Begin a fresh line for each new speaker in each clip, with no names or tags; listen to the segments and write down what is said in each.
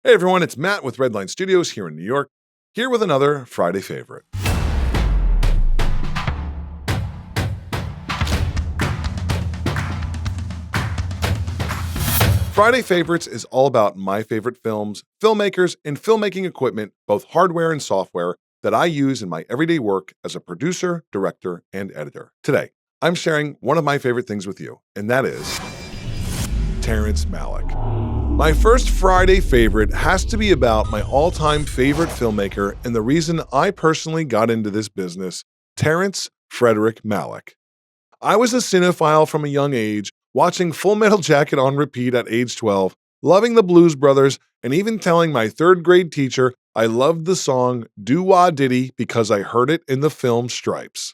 Hey everyone, it's Matt with Redline Studios here in New York, here with another Friday favorite. Friday Favorites is all about my favorite films, filmmakers, and filmmaking equipment, both hardware and software, that I use in my everyday work as a producer, director, and editor. Today, I'm sharing one of my favorite things with you, and that is Terrence Malick. My first Friday favorite has to be about my all-time favorite filmmaker and the reason I personally got into this business, Terrence Frederick Malick. I was a cinephile from a young age, watching Full Metal Jacket on repeat at age 12, loving the Blues Brothers, and even telling my third grade teacher I loved the song Doo-Wah Diddy because I heard it in the film Stripes.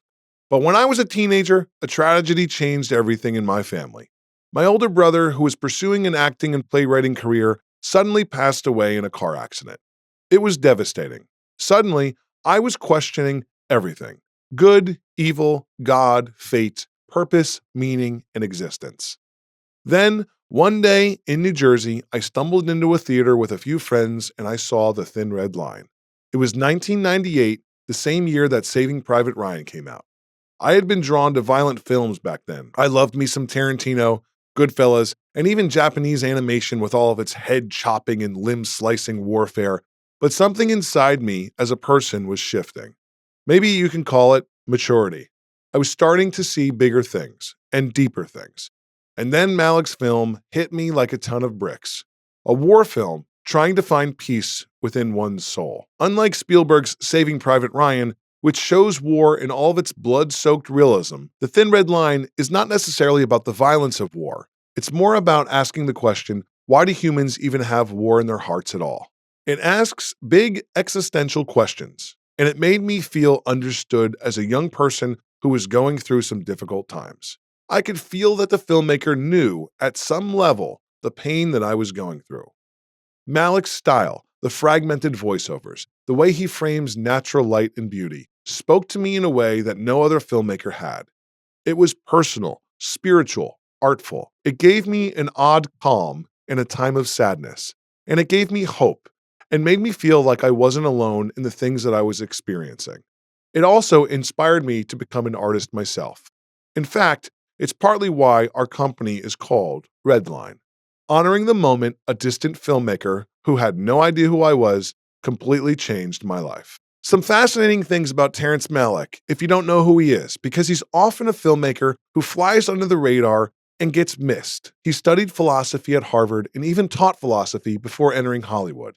But when I was a teenager, a tragedy changed everything in my family. My older brother, who was pursuing an acting and playwriting career, suddenly passed away in a car accident. It was devastating. Suddenly, I was questioning everything: good, evil, God, fate, purpose, meaning, and existence. Then, one day in New Jersey, I stumbled into a theater with a few friends and I saw The Thin Red Line. It was 1998, the same year that Saving Private Ryan came out. I had been drawn to violent films back then. I loved me some Tarantino, Goodfellas, and even Japanese animation with all of its head-chopping and limb-slicing warfare, but something inside me as a person was shifting. Maybe you can call it maturity. I was starting to see bigger things and deeper things. And then Malick's film hit me like a ton of bricks. A war film trying to find peace within one's soul. Unlike Spielberg's Saving Private Ryan, which shows war in all of its blood-soaked realism, The Thin Red Line is not necessarily about the violence of war. It's more about asking the question, why do humans even have war in their hearts at all? It asks big existential questions, and it made me feel understood as a young person who was going through some difficult times. I could feel that the filmmaker knew, at some level, the pain that I was going through. Malick's style, the fragmented voiceovers, the way he frames natural light and beauty, spoke to me in a way that no other filmmaker had. It was personal, spiritual, artful. It gave me an odd calm in a time of sadness, and it gave me hope and made me feel like I wasn't alone in the things that I was experiencing. It also inspired me to become an artist myself. In fact, it's partly why our company is called Redline. Honoring the moment a distant filmmaker who had no idea who I was completely changed my life. Some fascinating things about Terrence Malick, if you don't know who he is, because he's often a filmmaker who flies under the radar and gets missed. He studied philosophy at Harvard and even taught philosophy before entering Hollywood.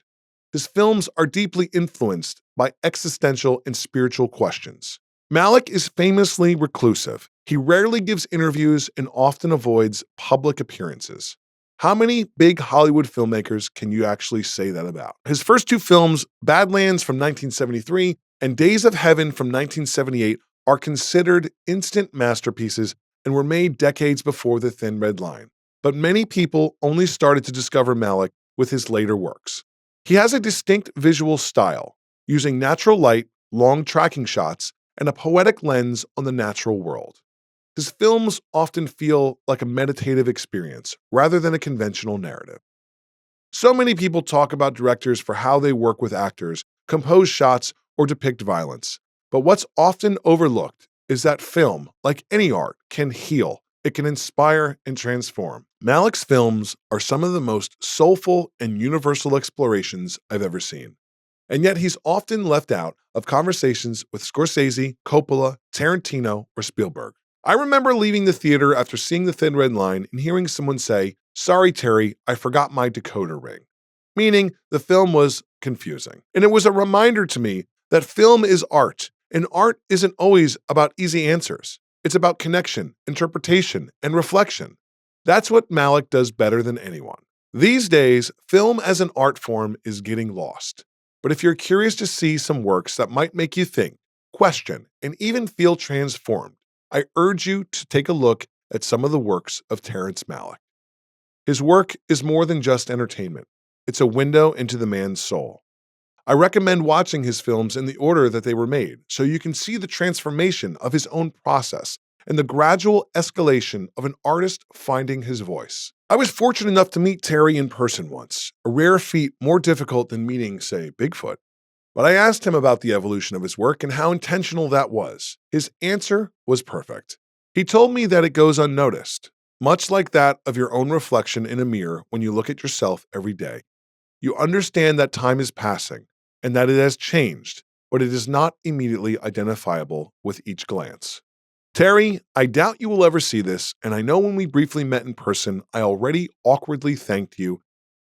His films are deeply influenced by existential and spiritual questions. Malick is famously reclusive. He rarely gives interviews and often avoids public appearances. How many big Hollywood filmmakers can you actually say that about? His first two films, Badlands from 1973 and Days of Heaven from 1978, are considered instant masterpieces and were made decades before The Thin Red Line. But many people only started to discover Malick with his later works. He has a distinct visual style, using natural light, long tracking shots, and a poetic lens on the natural world. His films often feel like a meditative experience rather than a conventional narrative. So many people talk about directors for how they work with actors, compose shots, or depict violence. But what's often overlooked is that film, like any art, can heal. It can inspire and transform. Malick's films are some of the most soulful and universal explorations I've ever seen. And yet he's often left out of conversations with Scorsese, Coppola, Tarantino, or Spielberg. I remember leaving the theater after seeing The Thin Red Line and hearing someone say, "Sorry, Terry, I forgot my decoder ring," meaning the film was confusing. And it was a reminder to me that film is art, and art isn't always about easy answers. It's about connection, interpretation, and reflection. That's what Malick does better than anyone. These days, film as an art form is getting lost. But if you're curious to see some works that might make you think, question, and even feel transformed, I urge you to take a look at some of the works of Terrence Malick. His work is more than just entertainment. It's a window into the man's soul. I recommend watching his films in the order that they were made, so you can see the transformation of his own process and the gradual escalation of an artist finding his voice. I was fortunate enough to meet Terry in person once, a rare feat more difficult than meeting, say, Bigfoot. But I asked him about the evolution of his work and how intentional that was. His answer was perfect. He told me that it goes unnoticed, much like that of your own reflection in a mirror when you look at yourself every day. You understand that time is passing and that it has changed, but it is not immediately identifiable with each glance. Terry, I doubt you will ever see this, and I know when we briefly met in person, I already awkwardly thanked you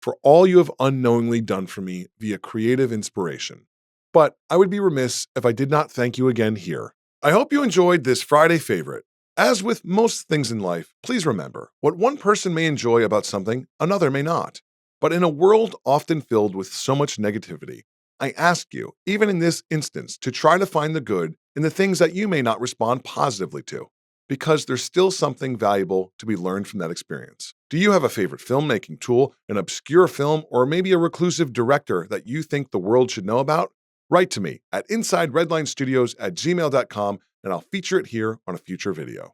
for all you have unknowingly done for me via creative inspiration. But I would be remiss if I did not thank you again here. I hope you enjoyed this Friday favorite. As with most things in life, please remember, what one person may enjoy about something, another may not. But in a world often filled with so much negativity, I ask you, even in this instance, to try to find the good in the things that you may not respond positively to, because there's still something valuable to be learned from that experience. Do you have a favorite filmmaking tool, an obscure film, or maybe a reclusive director that you think the world should know about? Write to me at insideredlinestudios@gmail.com, and I'll feature it here on a future video.